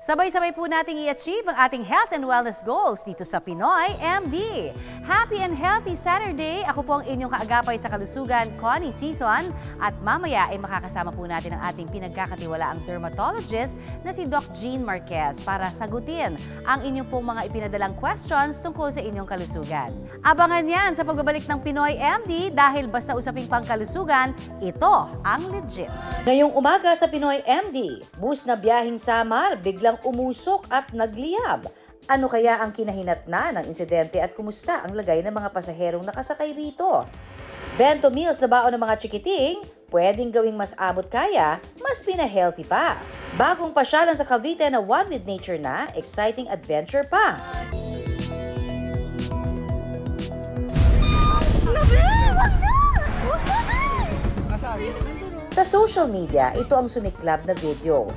Sabay-sabay po nating i-achieve ang ating health and wellness goals dito sa Pinoy MD. Happy and healthy Saturday! Ako po ang inyong kaagapay sa kalusugan, Connie Sison. At mamaya ay makakasama po natin ang ating pinagkakatiwalaang dermatologist na si Doc Jean Marquez para sagutin ang inyong pong mga ipinadalang questions tungkol sa inyong kalusugan. Abangan yan sa pagbabalik ng Pinoy MD dahil basta usaping pangkalusugan, ito ang legit. Ngayong umaga sa Pinoy MD, bus na biyaheng Samar biglang umusok at nagliyab. Ano kaya ang kinahinatnan ng insidente at kumusta ang lagay ng mga pasaherong nakasakay rito? Bento meals na baon ng mga chikiting, pwedeng gawing mas abot kaya, mas pina-healthy pa. Bagong pasyalan sa Cavite na one with nature na, exciting adventure pa. Sa social media, ito ang sumiklab na video.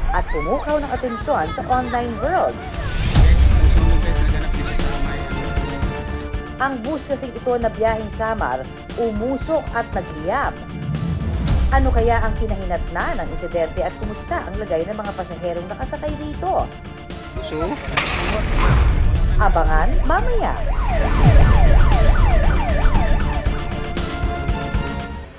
At pumukaw ng atensyon sa online world. Ang bus kasing ito na biyaheng Samar, umusok at nagliyab. Ano kaya ang kinahinatnan ng insidente at kumusta ang lagay ng mga pasaherong nakasakay rito? Abangan mamaya.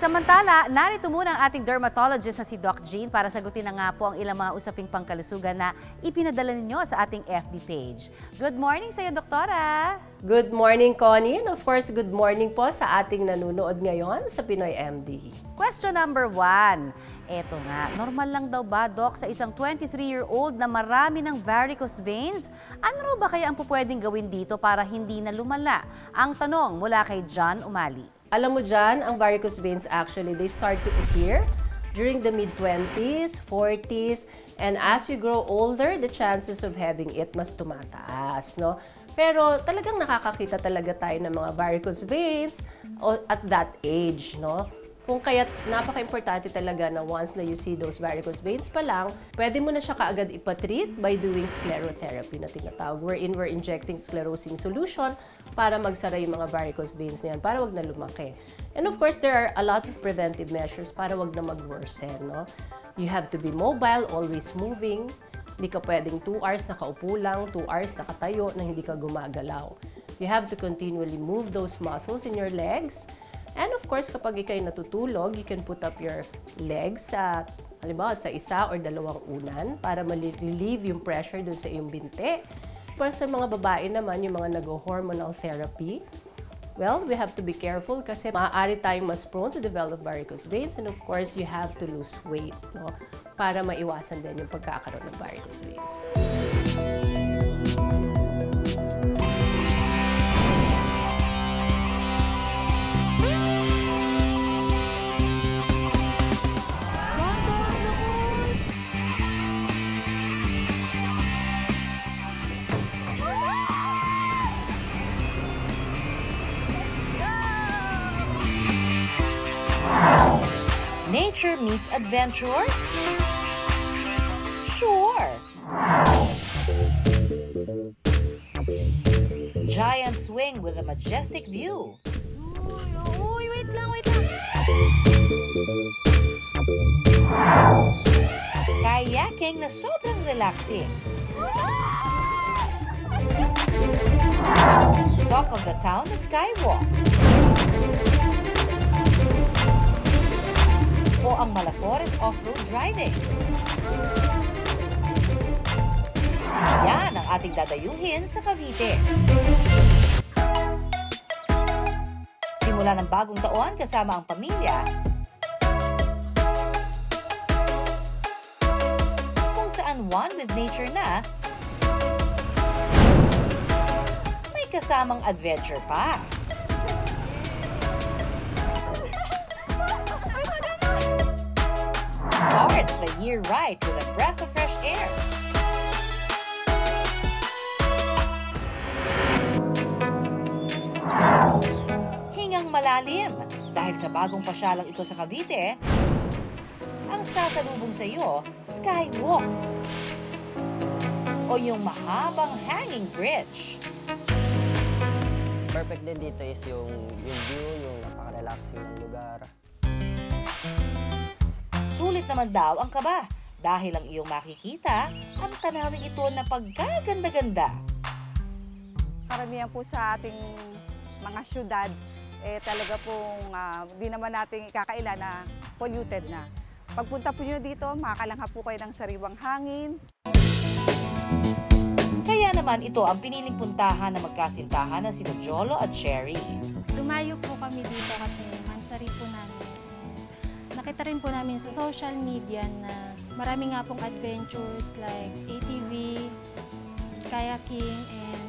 Samantala, narito muna ang ating dermatologist na si Doc Jean para sagutin na nga po ang ilang mga usaping pangkalusugan na ipinadala ninyo sa ating FB page. Good morning sa iyo, Doktora! Good morning, Connie. And of course, good morning po sa ating nanunood ngayon sa Pinoy MD. Question number 1. Eto nga, normal lang daw ba, Doc, sa isang 23-year-old na marami ng varicose veins? Ano ba kaya ang pupwedeng gawin dito para hindi na lumala? Ang tanong mula kay John Umali. Alam mo dyan, ang varicose veins actually, they start to appear during the mid-20s, 40s, and as you grow older, the chances of having it mas tumataas, no? Pero talagang nakakakita talaga tayo ng mga varicose veins at that age, no? Kung kaya't napaka-importante talaga na once na you see those varicose veins pa lang, pwede mo na siya kaagad ipatreat by doing sclerotherapy na tinatawag. Wherein we're injecting sclerosing solution para magsara yung mga varicose veins na yan, para wag na lumaki. And of course, there are a lot of preventive measures para wag na mag-worsen, no? You have to be mobile, always moving. Hindi ka pwedeng 2 hours nakaupo lang, 2 hours nakatayo na hindi ka gumagalaw. You have to continually move those muscles in your legs. And of course, kapag ikay natutulog, you can put up your legs sa, halimbawa, sa isa or dalawang unan para ma-relieve yung pressure dun sa iyong binti. Para sa mga babae naman, yung mga nag-hormonal therapy, well, we have to be careful kasi maaari tayong mas prone to develop varicose veins, and of course, you have to lose weight, no? Para maiwasan din yung pagkakaroon ng varicose veins. Nature meets adventure? Sure! Giant swing with a majestic view. Uy, wait lang. Kayaking na sobrang relaxing. Talk of the town na skywalk. O ang Malafores off-road driving. Yan ang ating dadayuhin sa Cavite. Simula ng bagong taon kasama ang pamilya, kung saan one with nature na, may kasamang adventure pa. Start the year right with a breath of fresh air. Hingang malalim dahil sa bagong pasyalang ito sa Cavite, ang sasalubong sa iyo, skywalk o yung mahabang hanging bridge. Perfect din dito is yung view, yung napaka-relaxing ng lugar. Sulit naman daw ang kaba Dahil ang iyong makikita, ang tanawing ito na pagkaganda-ganda. Karamihan po sa ating mga syudad, talaga pong di naman natin ikakaila na polluted na. Pagpunta po nyo dito, makakalangha po kayo ng sariwang hangin. Kaya naman ito ang piniling puntahan na magkasintahan ng sina Jolo at Cherry. Dumayo po kami dito kasi mansari po namin. Nakita rin po namin sa social media na marami nga pong adventures like ATV, kayaking, and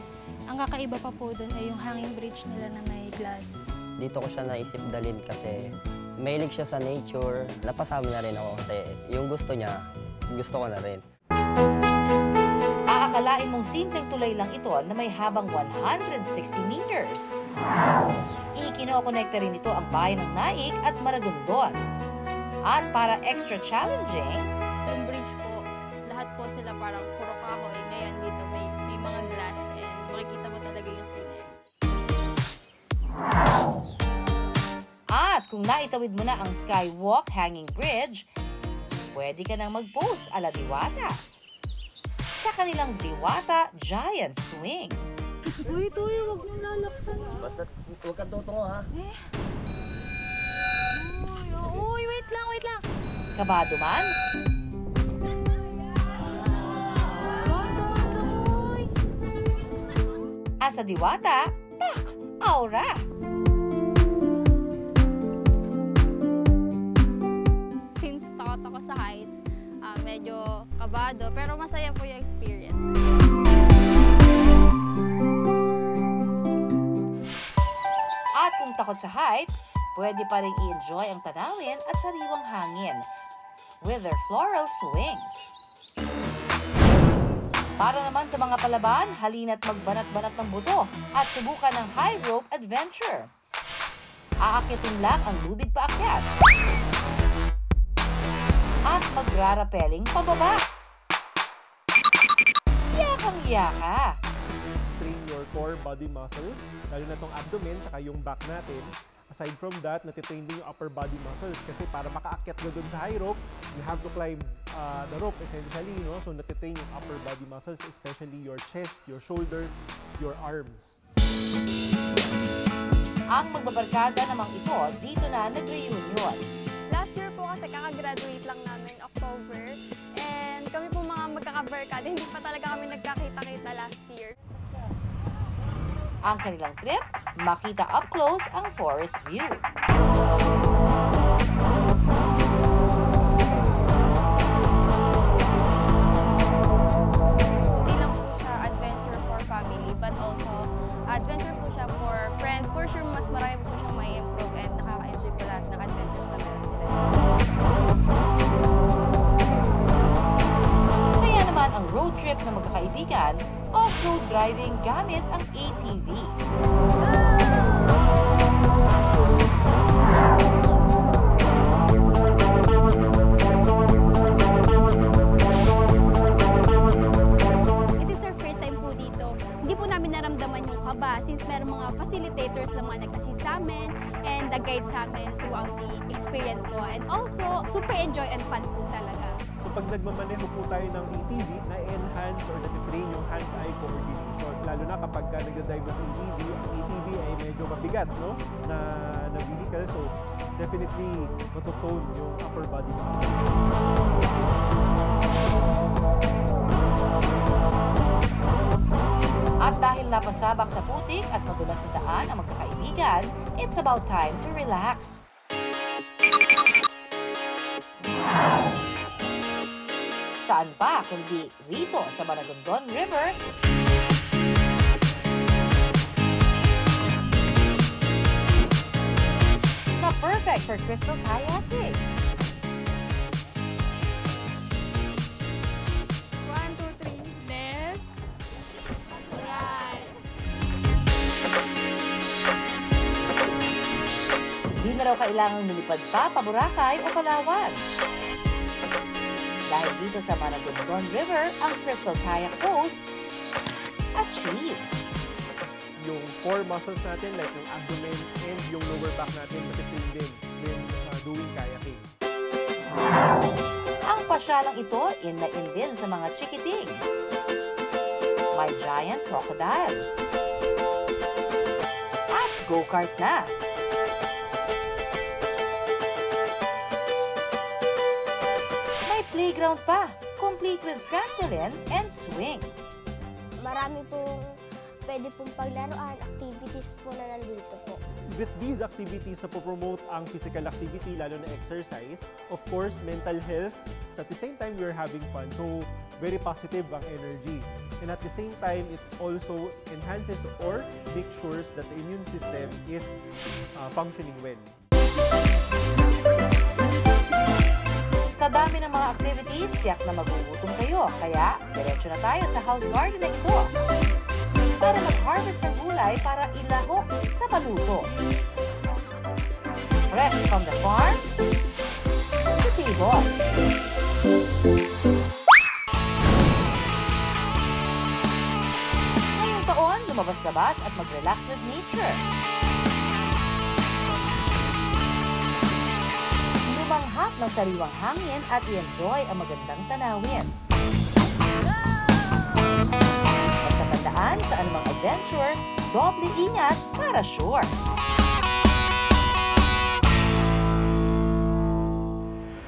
ang kakaiba pa po doon ay yung hanging bridge nila na may glass. Dito ko siya naisip dalhin kasi mahilig siya sa nature. Napasama na rin ako kasi yung gusto niya, gusto ko na rin. Aakalain mong simpleng tulay lang ito na may habang 160 meters. Ikinokonekta rin ito ang bayan ng Naik at Maragondon. At para extra challenging, Yung bridge po, lahat po sila parang puro kahoy. Ngayon dito may mga glass and makikita mo talaga yung scenery. at kung naitawid mo na ang Skywalk Hanging Bridge, pwede ka nang mag-post ala Diwata sa kanilang Diwata Giant Swing. Uy, Toy, huwag niyong lalapsan. Basta huwag kang tutungo, ha? Uy, wait lang. Kabado man? Asa Diwata, pak! Aura! Since takot ako sa heights, medyo kabado, pero masaya po yung experience. At kung takot sa heights, pwede pa rin i-enjoy ang tanawin at sariwang hangin with their floral swings. Para naman sa mga palaban, halina't magbanat-banat ng buto at subukan ng high rope adventure. Aakitin lang ang lubid paakyat at magrarapeling pababa. Yakang-yaka! Train your core body muscles, lalo na itong abdomen, saka yung back natin. Aside from that, natitrain din yung upper body muscles kasi para makaakyat ka dun sa high rope, you have to climb the rope essentially, no? So natitrain yung upper body muscles, especially your chest, your shoulders, your arms. Ang magbabarkada namang ito, dito na nag-reunion. Last year po kasi kakagraduate lang namin, October. And kami po mga magkakabarkada, hindi pa talaga kami nagkakita-kita last year. Ang kanilang trip, makita up close ang forest view. Hindi lang po siya adventure for family, but also adventure po siya for friends. For sure, mas marami po siyang may improve and nakaka-enjoy po lahat ng adventures na meron sila. Kaya naman ang road trip na magkakaibigan, off-road driving gamit ang ATV. It is our first time po dito. Hindi po namin naramdaman yung kaba since meron mga facilitators na mga nag-assist sa amin and nag-guide sa amin throughout the experience po. And also, super enjoy and fun po talaga. So pag nagmamaneho po tayo ng ATV, na-enhance or natitrain yung hand-eye coordination. Lalo na kapag nagdadrive ng ATV, ang ATV ay medyo mabigat, no? Na vehicle. So definitely matutone yung upper body muscle. At dahil napasabak sa putik at madulas na daan ang magkakaibigan, it's about time to relax. Saan pa kundi rito sa Maragondon River, na perfect for crystal kayaking. 1, 2, 3, left, right. Di na raw kailangang lumipad pa Boracay o Palawan. Dahil dito sa Maragondon River, ang Crystal Kayak Pose, achieve! Yung core muscles natin, like yung abdomen and yung lower back natin, matitrain din when doing kayaking. Ang Ang pasyalang ito in na in din sa mga chikiting. May giant crocodile. At go-kart na. May playground pa, complete with trampoline and swing. Marami pong pwede pong paglaruan, activities po na nandito po. With these activities na po-promote ang physical activity, lalo na exercise, of course, mental health, at the same time, we're having fun. So, very positive ang energy. And at the same time, it also enhances or makes sure that the immune system is functioning well. Sa dami ng mga activities, tiyak na magugutom kayo. Kaya, diretso na tayo sa house garden na ito para mag-harvest ng gulay para ilahok sa paluto. Fresh from the farm to table. Ngayong taon, lumabas-labas at mag-relax with nature. Lumanghap ng sariwang hangin at i-enjoy ang magandang tanawin. Basta tandaan sa anumang adventure, doble ingat para sure.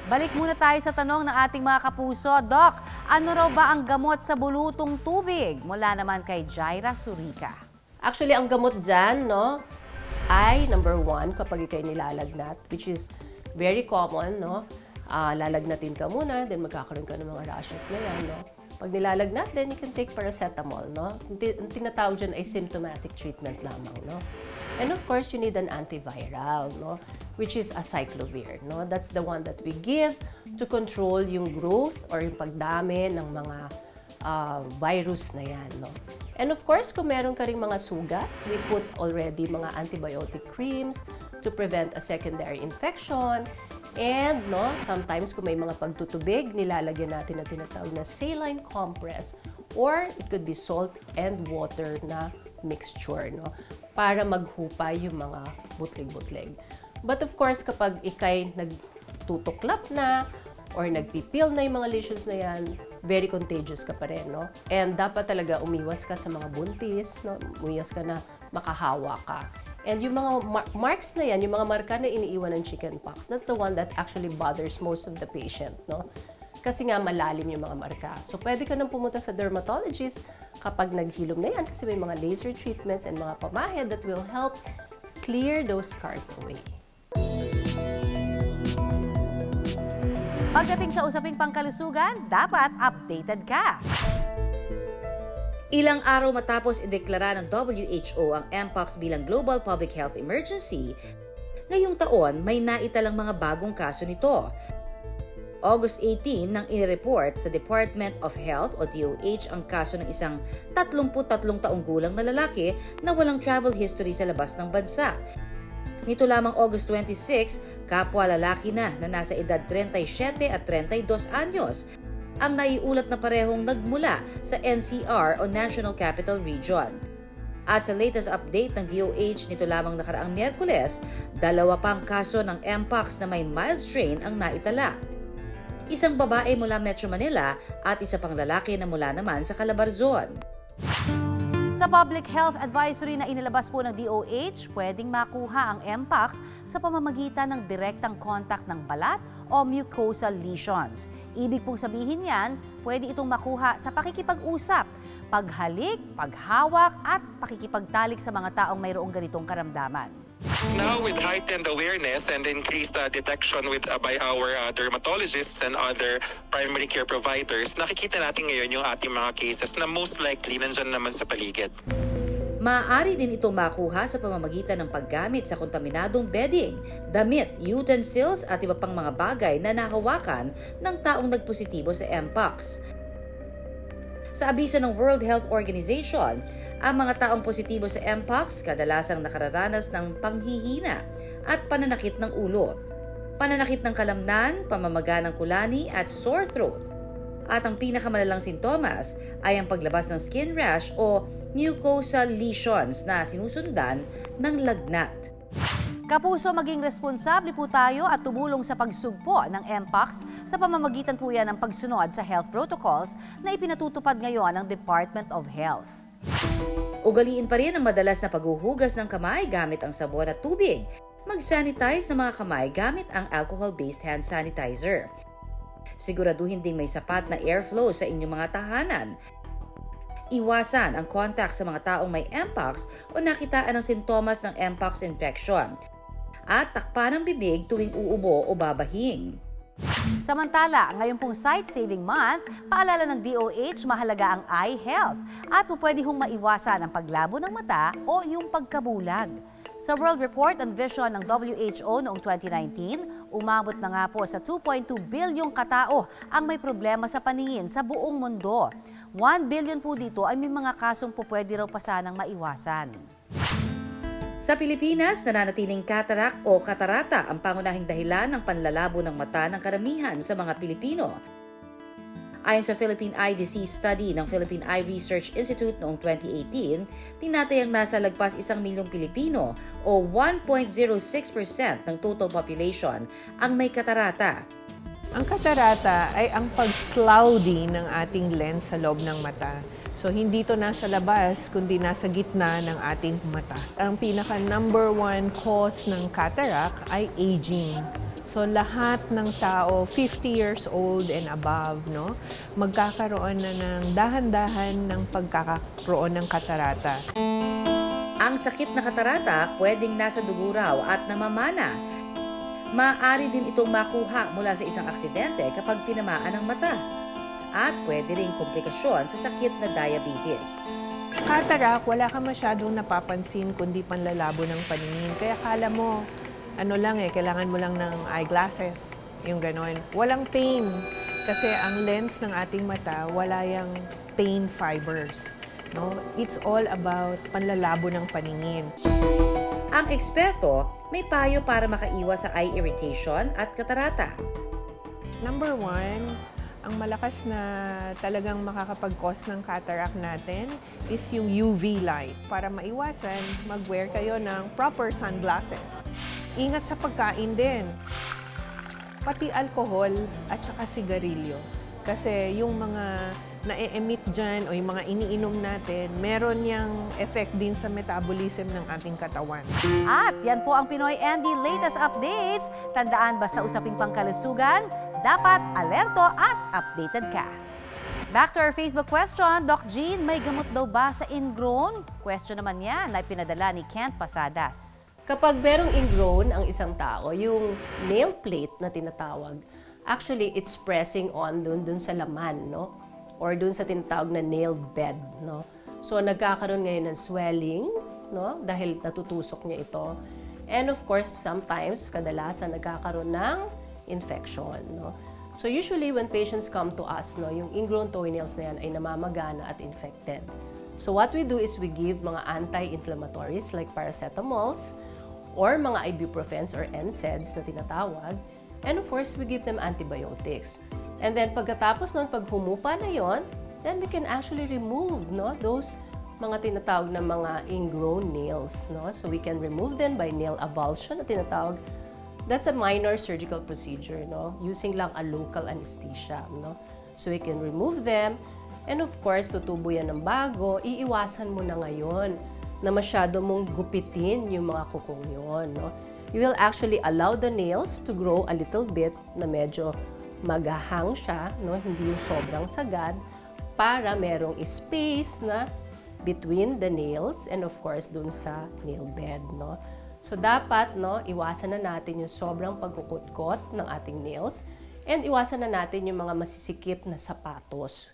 Balik muna tayo sa tanong ng ating mga kapuso. Doc, ano raw ba ang gamot sa bulutong tubig? Mula naman kay Jaira Surica. Actually, ang gamot dyan, no, ay number 1 kapag ikay nilalagnat, which is very common, no? Lalagnatin ka muna, then magkakaroon ka ng mga rashes na yan, no? Pag nilalagnat, then you can take paracetamol, no? Ang tinatawag dyan ay symptomatic treatment lamang, no? And of course, you need an antiviral, no? Which is acyclovir, no? That's the one that we give to control yung growth or yung pagdami ng mga virus na yan, no? And of course, kung meron ka ring mga sugat, we put already mga antibiotic creams to prevent a secondary infection. And no, sometimes kung may mga pagtutubig, nilalagyan natin na tinatawag na saline compress or it could be salt and water na mixture, no? Para maghupay yung mga butlig-butlig. But of course, kapag ikay nagtutuklap na or nagpipil na yung mga lesions na yan, very contagious ka pa rin, no? And dapat talaga umiwas ka sa mga buntis, no? Umiwas ka na makahawa ka. And yung mga marks na yan, yung mga marka na iniiwan ng chickenpox, that's the one that actually bothers most of the patient, no? Kasi nga malalim yung mga marka. So pwede ka nang pumunta sa dermatologist kapag naghilom na yan kasi may mga laser treatments and mga pamahid that will help clear those scars away. Pagdating sa usaping pangkalusugan, dapat updated ka. Ilang araw matapos ideklara ng WHO ang Mpox bilang Global Public Health Emergency, ngayong taon may naitalang mga bagong kaso nito. August 18 nang inireport sa Department of Health o DOH ang kaso ng isang 33 taong gulang na lalaki na walang travel history sa labas ng bansa. Nito lamang August 26, kapwa lalaki na nasa edad 37 at 32 anyos ang naiulat na parehong nagmula sa NCR o National Capital Region. At sa latest update ng DOH nito lamang nakaraang Miyerkules, 2 pang kaso ng Mpox na may mild strain ang naitala. Isang babae mula Metro Manila at isa pang lalaki na mula naman sa Calabarzon. Sa public health advisory na inilabas po ng DOH, pwedeng makuha ang Mpox sa pamamagitan ng direktang contact ng balat o mucosal lesions. Ibig pong sabihin yan, pwede itong makuha sa pakikipag-usap, paghalik, paghawak at pakikipagtalik sa mga taong mayroong ganitong karamdaman. Now, with heightened awareness and increased detection by our dermatologists and other primary care providers, nakikita natin ngayon yung ating mga cases na most likely nandyan naman sa paligid. Maaari din itong makuha sa pamamagitan ng paggamit sa kontaminadong bedding, damit, utensils at iba pang mga bagay na nahawakan ng taong nagpositibo sa Mpox. Sa abiso ng World Health Organization, ang mga taong positibo sa Mpox kadalasang nakararanas ng panghihina at pananakit ng ulo, pananakit ng kalamnan, pamamaga ng kulani at sore throat. At ang pinakamalalang sintomas ay ang paglabas ng skin rash o mucosal lesions na sinusundan ng lagnat. Kapuso, maging responsable po tayo at tumulong sa pagsugpo ng Mpox sa pamamagitan po yan ng pagsunod sa health protocols na ipinatutupad ngayon ng Department of Health. Ugaliin pa rin ang madalas na paghuhugas ng kamay gamit ang sabon at tubig. Mag-sanitize ng mga kamay gamit ang alcohol-based hand sanitizer. Siguraduhin ding may sapat na airflow sa inyong mga tahanan. Iwasan ang contact sa mga taong may Mpox o nakitaan ng sintomas ng Mpox infection. At takpan ang bibig tuwing uubo o babahing. Samantala, ngayon pong Sight Saving Month, paalala ng DOH mahalaga ang eye health at pwede hong maiwasan ang paglabo ng mata o yung pagkabulag. Sa World Report on Vision ng WHO noong 2019, umabot na nga po sa 2.2 bilyong katao ang may problema sa paningin sa buong mundo. 1 billion po dito ay may mga kasong po pwede raw pa sanang maiwasan. Sa Pilipinas, nananatiling cataract o katarata ang pangunahing dahilan ng panlalabo ng mata ng karamihan sa mga Pilipino. Ayon sa Philippine Eye Disease Study ng Philippine Eye Research Institute noong 2018, tinatayang nasa lagpas 1 milyong Pilipino o 1.06% ng total population ang may katarata. Ang katarata ay ang pag-cloudy ng ating lens sa loob ng mata. So, hindi ito nasa labas, kundi nasa gitna ng ating mata. Ang pinaka-number 1 cause ng cataract ay aging. So, lahat ng tao, 50 years old and above, no, magkakaroon na ng dahan-dahan ng pagkakaroon ng katarata. Ang sakit na katarata pwedeng nasa dugo raw at namamana. Maaari din itong makuha mula sa isang aksidente kapag tinamaan ng mata. At pwede ring komplikasyon sa sakit na diabetes. Cataract, wala ka masyadong napapansin kundi panlalabo ng paningin. Kaya kala mo, kailangan mo lang ng eyeglasses, yung ganon. Walang pain kasi ang lens ng ating mata, wala yung pain fibers. No? It's all about panlalabo ng paningin. Ang eksperto, may payo para makaiwas sa eye irritation at katarata. Number 1, ang malakas na talagang makakapag-cause ng cataract natin is yung UV light. Para maiwasan, mag-wear kayo ng proper sunglasses. Ingat sa pagkain din. Pati alcohol at saka sigarilyo. Kasi yung mga na-emit dyan o yung mga iniinom natin, meron niyang effect din sa metabolism ng ating katawan. At yan po ang Pinoy MD latest updates. Tandaan, basta usaping pangkalusugan, dapat alerto at updated ka. Back to our Facebook question, Doc Jean, may gamot daw ba sa ingrown? Question naman yan na pinadala ni Kent Pasadas. Kapag merong ingrown ang isang tao, yung nail plate na tinatawag, actually it's pressing on dun sa laman, no? Or dun sa tinatawag na nail bed, no? So nagkakaroon ngayon ng swelling, no? Dahil natutusok niya ito. And of course, sometimes, kadalasan nagkakaroon ng infection, no? So usually when patients come to us, no, yung ingrown toenails na yan ay namamagana at infected. So what we do is we give mga anti-inflammatories like paracetamols or mga ibuprofens or NSAIDs na tinatawag. And of course, we give them antibiotics. And then pagkatapos nun, pag humupa na yon, then we can actually remove, no, those mga tinatawag na mga ingrown nails, no? So we can remove them by nail avulsion na tinatawag. That's a minor surgical procedure, no? Using lang a local anesthesia, no? So we can remove them. And of course, tutubo yan ng bago, iiwasan mo na ngayon na masyado mong gupitin yung mga kukong yun, no? You will actually allow the nails to grow a little bit na medyo maghahang siya, no? Hindi yung sobrang sagad, para merong space na between the nails and of course dun sa nail bed, no? So dapat, no, iwasan na natin yung sobrang pagkukutkot ng ating nails and iwasan na natin yung mga masisikip na sapatos.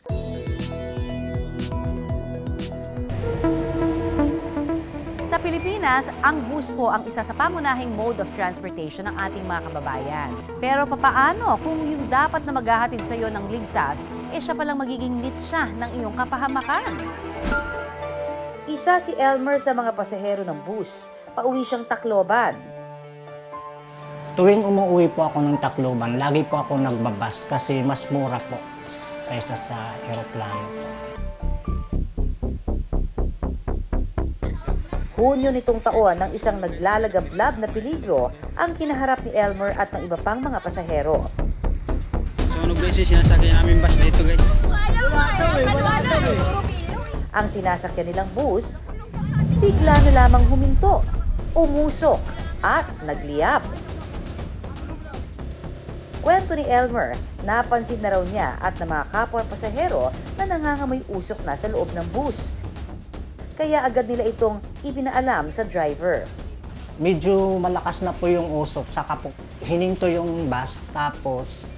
Sa Pilipinas, ang bus po ang isa sa pangunahing mode of transportation ng ating mga kababayan. Pero papaano kung yung dapat na maghahatid sa iyo ng ligtas, siya palang magiging mitsa ng iyong kapahamakan? Isa si Elmer sa mga pasahero ng bus. Pauwi siyang Tacloban. Tuwing umuwi po ako ng Tacloban, lagi po ako nagbabas kasi mas mura po kaysa sa aeroplano. Hunyo nitong taon nang isang naglalagablab na peligro ang kinaharap ni Elmer at ng iba pang mga pasahero. Sunog guys, sinasakyan namin bus dito guys. Ang sinasakyan nilang bus, bigla na lamang huminto, umusok at nagliyab. Kwento ni Elmer, napansin na raw niya at ng mga kapwa pasahero na nangangamoy usok na sa loob ng bus. Kaya agad nila itong ipinaalam sa driver. Medyo malakas na po yung usok, saka po hininto yung bus, tapos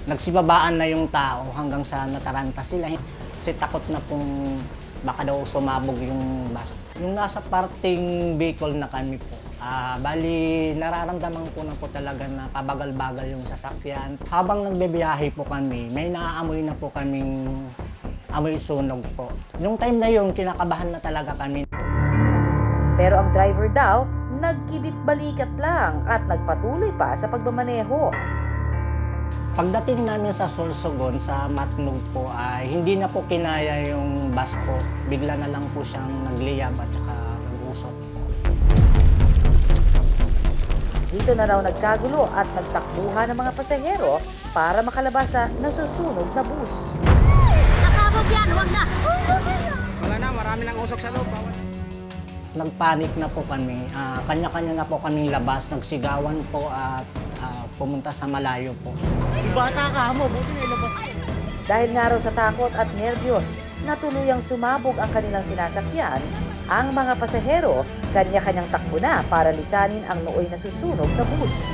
nagsibabaan na yung tao hanggang sa nataranta sila. Kasi takot na pong baka daw sumabog yung bus. Yung nasa parting vehicle na kami po, bali nararamdaman ko na po talaga na pabagal-bagal yung sasakyan. Habang nagbebiyahe po kami, may naaamoy na po kaming amoy sunog po. Yung time na yun, kinakabahan na talaga kami. Pero ang driver daw, nagkibit-balikat lang at nagpatuloy pa sa pagmamaneho. Pagdating namin sa Sorsogon, sa Matnog po, ay hindi na po kinaya yung bus po. Bigla na lang po siyang nagliyab at saka nag-usok. Dito na raw nagkagulo at nagtakbuhan ng mga pasahero para makalabas sa nasusunog na bus. Nakabog yan, huwag na! Wala na, marami nang usok sa loob. Nagpanik na po kami. Kanya-kanya na po kaming labas, nagsigawan po at pumunta sa malayo po. Bata ka mo, buti na ilabas. Dahil nga raw sa takot at nerbiyos, natuluyang sumabog ang kanilang sinasakyan, ang mga pasahero kanya-kanyang takbo na para lisanin ang nooy nasusunog na bus.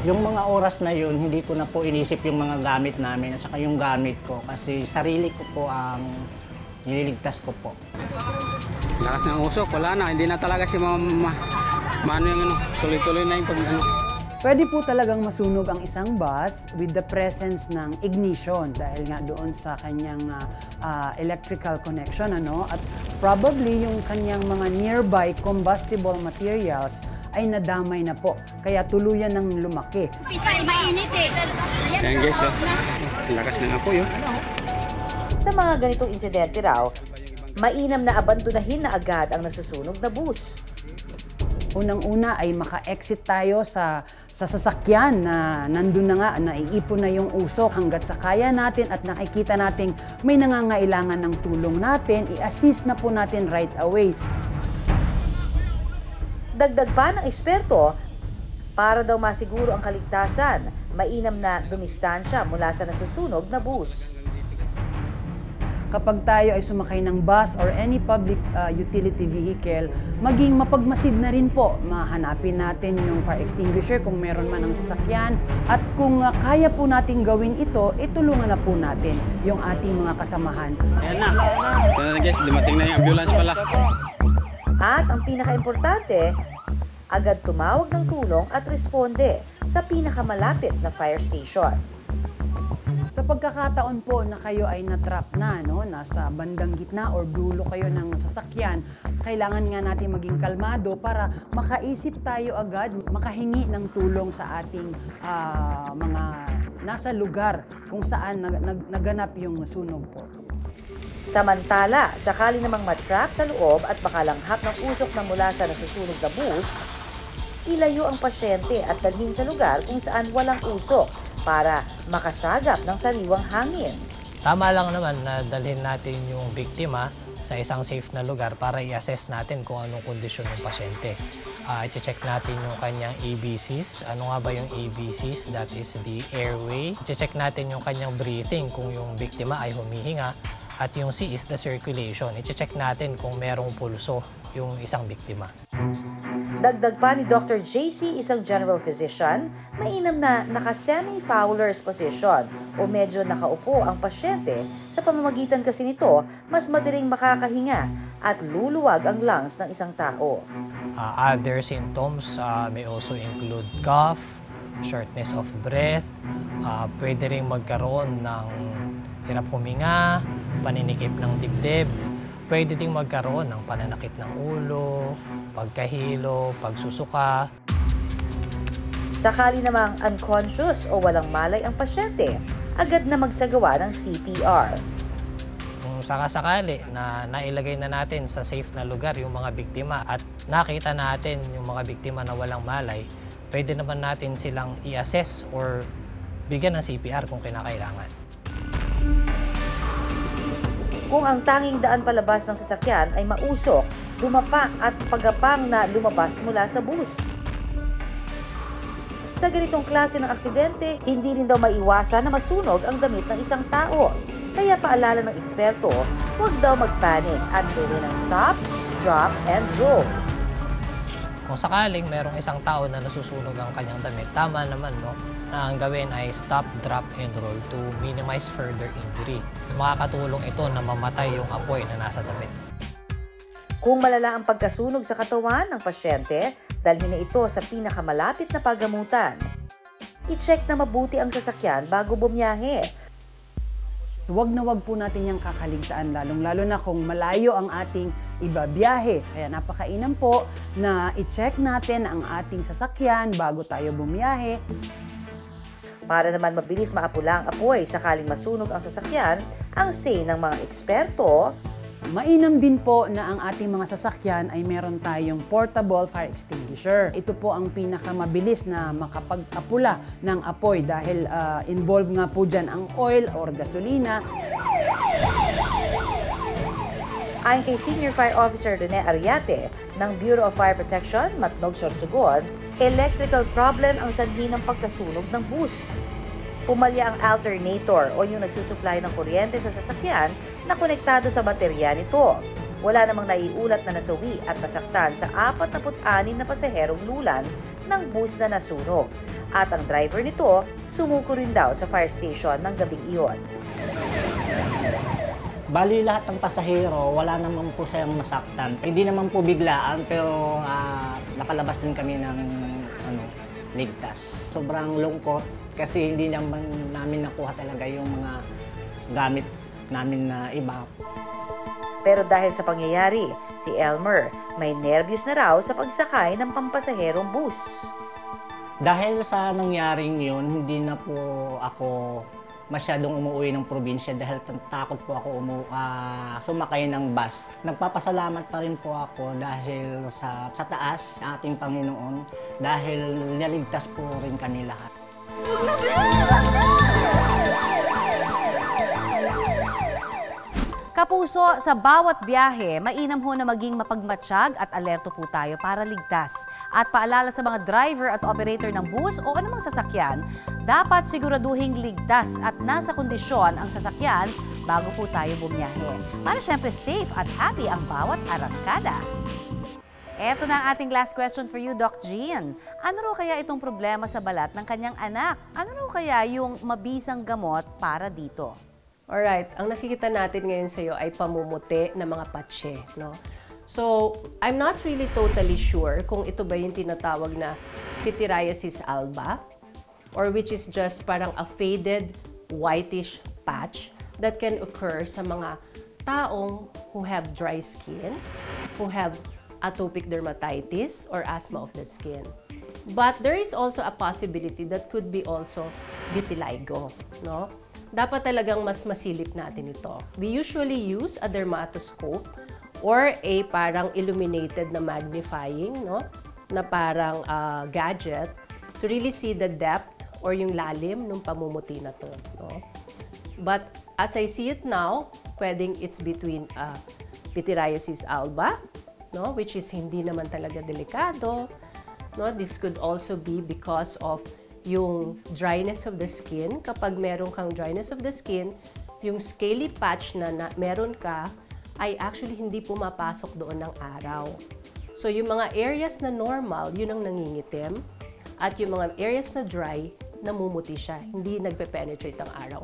Yung mga oras na yun, hindi ko na po inisip yung mga gamit namin at saka yung gamit ko kasi sarili ko po ang nililigtas ko po. Lakas ng usok, wala na. Hindi na talaga si Mano yung tuloy-tuloy na yung pag Pwede po talagang masunog ang isang bus with the presence ng ignition dahil nga doon sa kanyang electrical connection, at probably yung kanyang mga nearby combustible materials ay nadamay na po. Kaya tuluyan ng lumaki. Mainit eh. Ayan guys, lakas ng apoy. Sa mga ganitong insidente raw, mainam na abandonahin na agad ang nasusunog na bus. Unang-una ay maka-exit tayo sa sasakyan na nandun na nga, naiipon na yung usok hanggat sa kaya natin at nakikita nating may nangangailangan ng tulong natin, i-assist na po natin right away. Dagdag pa ng eksperto, para daw masiguro ang kaligtasan, mainam na dumistansya mula sa nasusunog na bus. Kapag tayo ay sumakay ng bus or any public utility vehicle, maging mapagmasid na rin po. Mahanapin natin yung fire extinguisher kung meron man ang sasakyan. At kung kaya po natin gawin ito, itulungan na po natin yung ating mga kasamahan. Ayan na. Ito na guys, dumating na yung ambulance pala. At ang pinaka-importante, agad tumawag ng tulong at responde sa pinakamalapit na fire station. Sa pagkakataon po na kayo ay natrap na, nasa bandang gitna or dulo kayo ng sasakyan, kailangan nga natin maging kalmado para makaisip tayo agad, makahingi ng tulong sa ating mga nasa lugar kung saan naganap yung sunog po. Samantala, sakali namang matrap sa loob at makalanghap ng usok na mula sa nasusunog na bus, ilayo ang pasyente at dalhin sa lugar kung saan walang usok para makasagap ng sariwang hangin. Tama lang naman na dalhin natin yung biktima sa isang safe na lugar para i-assess natin kung anong kondisyon ng pasyente. I-check natin yung kanyang ABCs. Ano nga ba yung ABCs? That is the airway. I-check natin yung kanyang breathing kung yung biktima ay humihinga. At yung C is the circulation. I-check natin kung merong pulso yung isang biktima. Dagdag pa ni Dr. JC, isang general physician, mainam na naka-semi-Fowler's position o medyo nakaupo ang pasyente. Sa pamamagitan kasi nito, mas madaling makakahinga at luluwag ang lungs ng isang tao. Other symptoms may also include cough, shortness of breath, pwede rin magkaroon ng hirap huminga, paninikip ng dibdib, pwede ding magkaroon ng pananakit ng ulo, pagkahilo, pagsusuka. Sakali namang unconscious o walang malay ang pasyente, agad na magsagawa ng CPR. Kung sakasakali na nailagay na natin sa safe na lugar yung mga biktima at nakita natin yung mga biktima na walang malay, pwede naman natin silang i-assess or bigyan ng CPR kung kinakailangan. Kung ang tanging daan palabas ng sasakyan ay mausok, dumapa at pagapang na lumabas mula sa bus. Sa ganitong klase ng aksidente, hindi rin daw maiwasan na masunog ang damit ng isang tao. Kaya paalala ng eksperto, huwag daw magpanik at gawin ang stop, drop, and roll. Kung sakaling merong isang tao na nasusunog ang kanyang damit, tama naman na ang gawin ay stop, drop, and roll to minimize further injury. Makakatulong ito na mamatay yung apoy na nasa damit. Kung malala ang pagkasunog sa katawan ng pasyente, dalhin na ito sa pinakamalapit na paggamutan. I-check na mabuti ang sasakyan bago bumiyahe. Huwag na huwag po natin yung kakaligtaan, lalong-lalo na kung malayo ang ating ibabiyahe. Kaya napakainam po na i-check natin ang ating sasakyan bago tayo bumiyahe. Para naman mabilis maapula ang apoy sakaling masunog ang sasakyan, ang say ng mga eksperto, mainam din po na ang ating mga sasakyan ay meron tayong portable fire extinguisher. Ito po ang pinakamabilis na makapag-apula ng apoy dahil involved nga po dyan ang oil or gasolina. Ayon kay Senior Fire Officer Rene Ariate ng Bureau of Fire Protection, Matnog, Sorsogon, electrical problem ang sanhi ng pagkasunog ng bus. Pumalya ang alternator o yung nagsusupply ng kuryente sa sasakyan na konektado sa baterya nito. Wala namang naiulat na nasawi at nasaktan sa 46 na pasaherong lulan ng bus na nasunog. At ang driver nito, sumuko rin daw sa fire station ng gabing iyon. Bali lahat ng pasahero, wala naman po silang nasaktan. Hindi naman po biglaan pero nakalabas din kami ng ligtas. Sobrang lungkot kasi hindi naman namin nakuha talaga yung mga gamit namin na iba. Pero dahil sa pangyayari, si Elmer may nervyos na raw sa pagsakay ng pampasaherong bus. Dahil sa nangyaring yun, hindi na po ako masyadong umuwi ng probinsya dahil takot po ako sumakay ng bus. Nagpapasalamat pa rin po ako dahil sa taas ating Panginoon dahil naligtas po rin kami lahat. Kapuso, sa bawat biyahe, mainam ho na maging mapagmatsyag at alerto po tayo para ligtas. At paalala sa mga driver at operator ng bus o anumang sasakyan, dapat siguraduhing ligtas at nasa kondisyon ang sasakyan bago po tayo bumiyahe. Para syempre safe at happy ang bawat arangkada. Eto na ang ating last question for you, Doc Jean. Ano raw kaya itong problema sa balat ng kanyang anak? Ano raw kaya yung mabisang gamot para dito? Alright, ang nakikita natin ngayon sa iyo ay pamumuti ng mga patse, no? So, I'm not really totally sure kung ito ba yung tinatawag na pityriasis alba or which is just parang a faded whitish patch that can occur sa mga taong who have dry skin, who have atopic dermatitis or asthma of the skin. But there is also a possibility that could be also vitiligo, no? Dapat talagang mas masilip natin ito. We usually use a dermatoscope or a parang illuminated na magnifying, no? Na parang gadget to really see the depth or yung lalim ng pamumuti na to, no? But as I see it now, pwedeng it's between pityriasis alba, no? Which is hindi naman talaga delikado, no? This could also be because of yung dryness of the skin. Kapag meron kang dryness of the skin, yung scaly patch na meron ka ay actually hindi pumapasok doon ng araw. So yung mga areas na normal, yun ang nangingitim. At yung mga areas na dry, namumuti siya. Hindi nagpe-penetrate ang araw.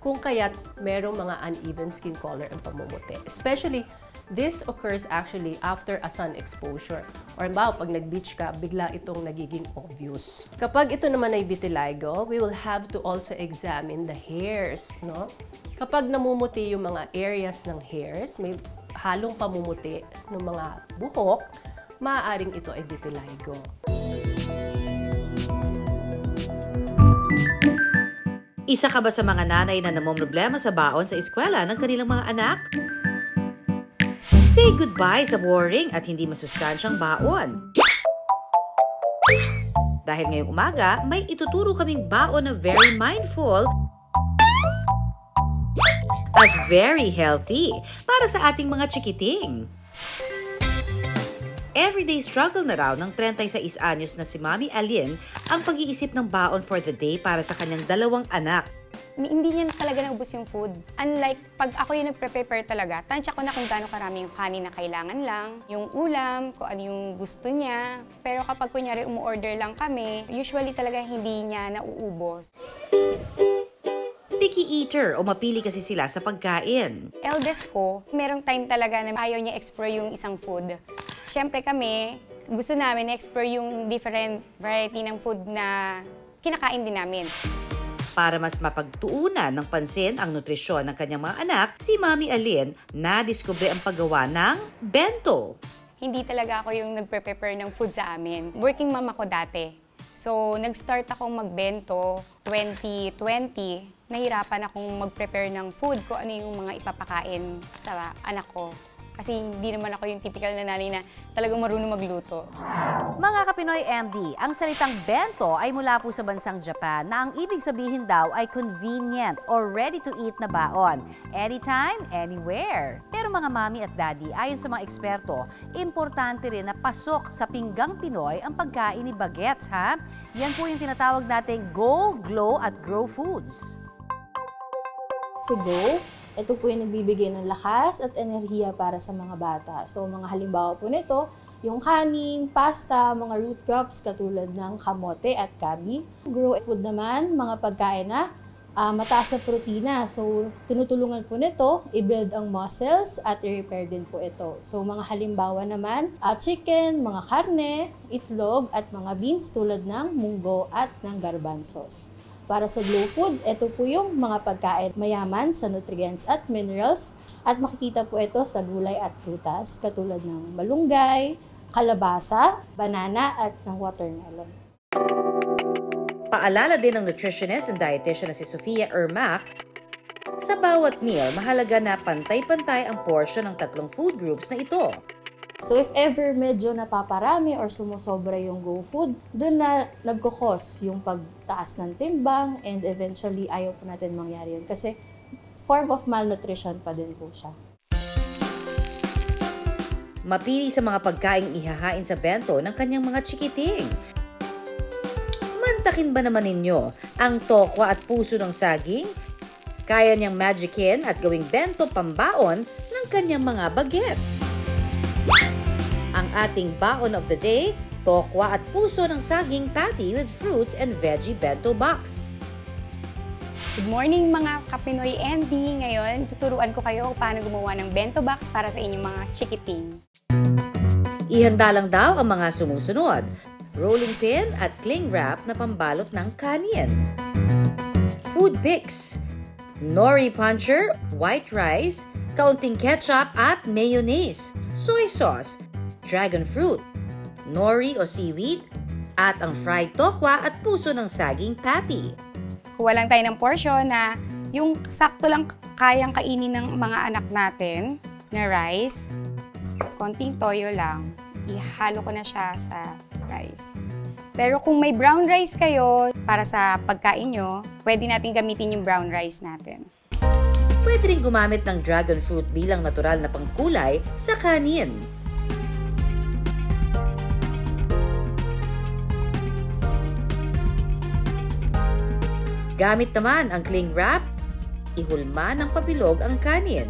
Kung kaya't merong mga uneven skin color ang pamumuti. Especially, this occurs actually after a sun exposure. Or pag nag-beach ka, bigla itong nagiging obvious. Kapag ito naman ay vitiligo, we will have to also examine the hairs, no? Kapag namumuti yung mga areas ng hairs, may halong pamumuti ng mga buhok, maaaring ito ay vitiligo. Isa ka ba sa mga nanay na namomroblema sa baon sa eskwela ng kanilang mga anak? Say goodbye sa boring at hindi masustansyang baon. Dahil ngayong umaga, may ituturo kaming baon na very mindful at very healthy para sa ating mga chikiting. Everyday struggle na raw ng 36 anyos na si Mami Alin ang pag-iisip ng baon for the day para sa kanyang 2 anak. Hindi niya talaga naubos yung food. Unlike pag ako yung nagprepare talaga, tansya ko na kung gaano karami yung kanin na kailangan lang, yung ulam, kung ano yung gusto niya. Pero kapag kunyari umu-order lang kami, usually talaga hindi niya nauubos. Picky eater o mapili kasi sila sa pagkain. Eldest ko, merong time talaga na ayaw niya explore yung isang food. Siyempre kami, gusto namin explore yung different variety ng food na kinakain din namin. Para mas mapagtuunan ng pansin ang nutrisyon ng kanyang mga anak, si Mami Alin nadiskubre ang paggawa ng bento. Hindi talaga ako yung nagprepare ng food sa amin. Working mom ako dati. So, nag-start akong magbento 2020. Nahirapan akong mag-prepare ng food kung ano yung mga ipapakain sa anak ko. Kasi hindi naman ako yung typical na nanay na talagang marunong magluto. Mga Kapinoy MD, ang salitang bento ay mula po sa bansang Japan na ang ibig sabihin daw ay convenient or ready-to-eat na baon. Anytime, anywhere. Pero mga mami at daddy, ayon sa mga eksperto, importante rin na pasok sa pinggang Pinoy ang pagkain ni bagets, ha? Yan po yung tinatawag nating Go, Glow at Grow Foods. Si Go, ito po yung nagbibigay ng lakas at enerhiya para sa mga bata. So, mga halimbawa po nito, yung kanin, pasta, mga root crops katulad ng kamote at gabi. Grow food naman, mga pagkain na mataas sa protina. So, tinutulungan po nito, i-build ang muscles at i-repair din po ito. So, mga halimbawa naman, chicken, mga karne, itlog at mga beans tulad ng munggo at ng garbanzos. Para sa Glow Food, ito po yung mga pagkain mayaman sa nutrients at minerals at makikita po ito sa gulay at prutas katulad ng malunggay, kalabasa, banana at ng watermelon. Paalala din ng nutritionist and dietitian na si Sofia Ermac, sa bawat meal, mahalaga na pantay-pantay ang portion ng 3 food groups na ito. So if ever medyo napaparami or sumusobra yung Go Food, doon na nagkukos yung pagtaas ng timbang and eventually ayaw po natin mangyari yun kasi form of malnutrition pa din po siya. Mapili sa mga pagkaing ihahain sa bento ng kanyang mga chikiting. Mantakin ba naman ninyo ang tokwa at puso ng saging? Kaya niyang magicin at gawing bento pambaon ng kanyang mga bagets. Ang ating baon of the day, tokwa at puso ng saging patty with fruits and veggie bento box. Good morning mga Kapinoy MD! Ngayon, tuturuan ko kayo kung paano gumawa ng bento box para sa inyong mga chikiting. Ihanda lang daw ang mga sumusunod. Rolling pin at cling wrap na pambalot ng kanin. Food picks, nori puncher, white rice, kaunting ketchup at mayonnaise, soy sauce, dragon fruit, nori o seaweed, at ang fried tokwa at puso ng saging patty. Kuha lang tayo ng portion na yung sakto lang kayang kainin ng mga anak natin na rice. Konting toyo lang. Ihalo ko na siya sa rice. Pero kung may brown rice kayo para sa pagkain nyo, pwede natin gamitin yung brown rice natin. Pwede rin gumamit ng dragon fruit bilang natural na pangkulay sa kanin. Gamit naman ang cling wrap, ihulma ng pabilog ang kanin.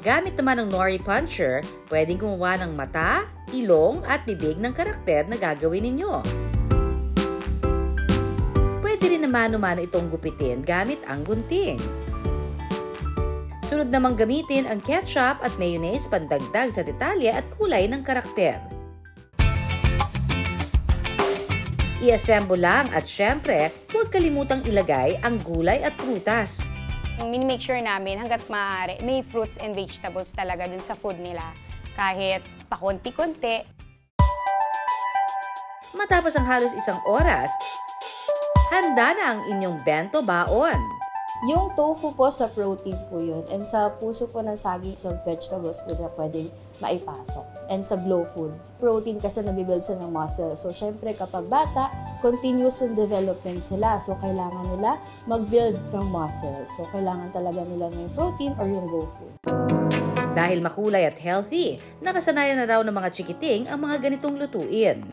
Gamit naman ang nori puncher, pwedeng gumawa ng mata, ilong at bibig ng karakter na gagawin ninyo. Pwede rin naman umano itong gupitin gamit ang gunting. Sunod namang gamitin ang ketchup at mayonnaise pandagdag sa detalye at kulay ng karakter. I-assemble lang at syempre, huwag kalimutang ilagay ang gulay at prutas. Mini-make sure namin hanggat maaari, may fruits and vegetables talaga dun sa food nila. Kahit pakunti-kunti. Matapos ang halos 1 oras, handa na ang inyong bento baon. Yung tofu po sa protein po yun. And sa puso po ng saging sa vegetables po na pwedeng maipasok. And sa glow food, protein kasi nabibuild sila ng muscle. So, syempre kapag bata, continuous yung development sila. So, kailangan nila mag-build ng muscle. So, kailangan talaga nila ng protein or yung glow food. Dahil makulay at healthy, nakasanayan na raw ng mga chikiting ang mga ganitong lutuin.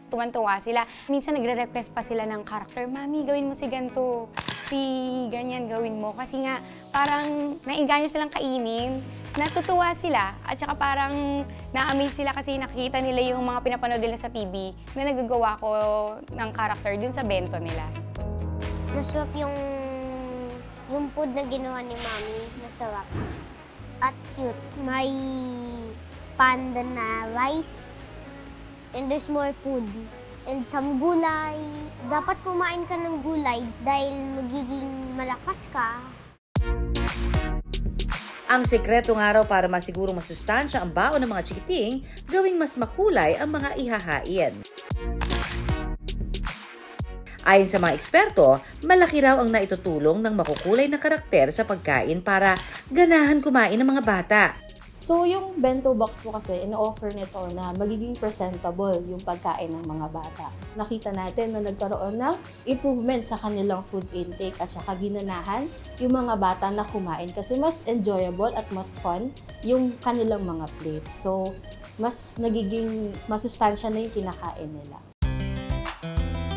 Tuwan-tuwa sila. Minsan nagre-request pa sila ng character, Mami, gawin mo si ganito. Si ganyan gawin mo. Kasi nga, parang nainganyo silang kainin. Natutuwa sila. At saka parang na-amaze sila kasi nakikita nila yung mga pinapanood nila sa TV na nagagawa ko ng character dun sa bento nila. Masarap yung food na ginawa ni Mami. Masarap. At cute. May panda na rice. And there's more food. And some gulay. Dapat kumain ka ng gulay dahil magiging malakas ka. Ang sekreto nga raw para masigurong masustansya ang baon ng mga chikiting, gawing mas makulay ang mga ihahain. Ayon sa mga eksperto, malaki raw ang naitutulong ng makukulay na karakter sa pagkain para ganahan kumain ng mga bata. So, yung bento box po kasi, ino-offer nito na magiging presentable yung pagkain ng mga bata. Nakita natin na nagkaroon ng improvement sa kanilang food intake at saka ginanahan yung mga bata na kumain kasi mas enjoyable at mas fun yung kanilang mga plates. So, mas nagiging masustansya na yung kinakain nila.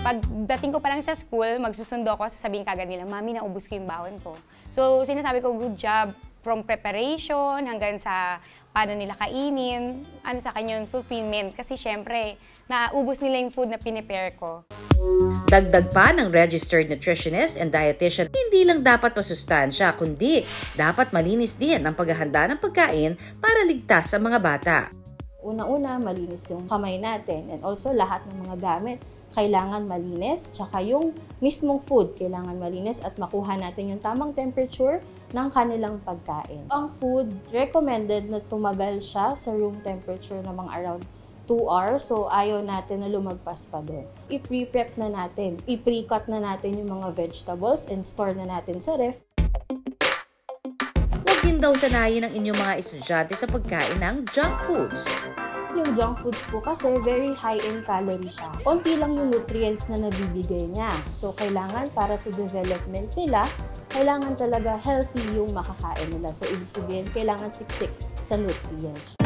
Pagdating ko pa lang sa school, magsusundo ako, sasabihin kagad nila, Mami, naubos ko yung baon ko. So, sinasabi ko, good job. From preparation hanggang sa paano nila kainin, ano sa kanya yung fulfillment. Kasi syempre, naubos nila yung food na pinipare ko. Dagdag pa ng registered nutritionist and dietitian, hindi lang dapat masustansya, kundi dapat malinis din ang paghahanda ng pagkain para ligtas sa mga bata. Una-una, malinis yung kamay natin and also lahat ng mga gamit kailangan malinis, tsaka yung mismong food kailangan malinis at makuha natin yung tamang temperature ng kanilang pagkain. Ang food, recommended na tumagal siya sa room temperature na mga around 2 hours, so ayaw natin na lumagpas pa doon. I-pre-prep na natin, i-pre-cut na natin yung mga vegetables and store na natin sa ref. Huwag din daw sanayin ng inyong mga estudyante sa pagkain ng junk foods. Yung junk foods po kasi very high in calorie siya. Konti lang yung nutrients na nabibigay niya. So, kailangan para sa development nila, kailangan talaga healthy yung makakain nila. So, ibig sabihin, kailangan siksik sa nutrients.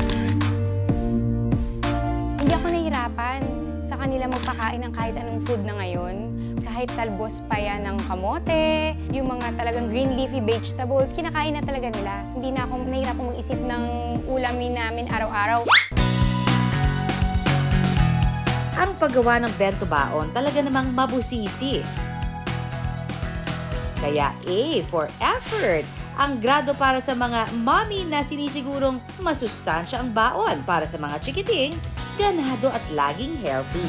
Hindi ako nahihirapan sa kanila magpakain ng kahit anong food na ngayon. Kahit talbos pa yan ng kamote, yung mga talagang green leafy vegetables, kinakain na talaga nila. Hindi na ako nahihirapan mag-isip ng ulamin namin araw-araw. Ang paggawa ng bento baon talaga namang mabusisi. Kaya A for effort ang grado para sa mga mommy na sinisigurong masustansya ang baon para sa mga chikiting, ganado at laging healthy.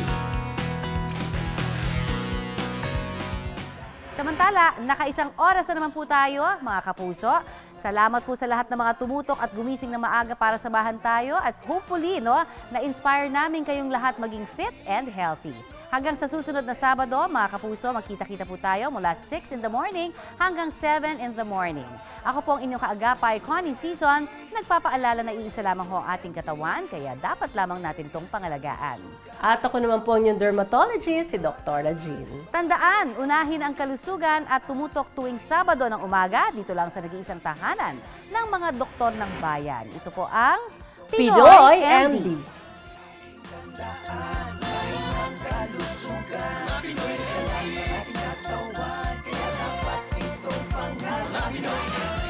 Samantala, nakaisang oras na naman po tayo, mga kapuso. Salamat po sa lahat ng mga tumutok at gumising na maaga para samahan tayo at hopefully, na-inspire namin kayong lahat maging fit and healthy. Hanggang sa susunod na Sabado, mga kapuso, magkita-kita po tayo mula 6 in the morning hanggang 7 in the morning. Ako po ang inyong kaagapay, Connie Season, nagpapaalala na iisa lamang ho ang ating katawan, kaya dapat lamang natin itong pangalagaan. At ako naman po ang inyong dermatologist, si Dr. Jean. Tandaan, unahin ang kalusugan at tumutok tuwing Sabado ng umaga dito lang sa nag-iisang tahanan ng mga doktor ng bayan. Ito po ang Pinoy MD.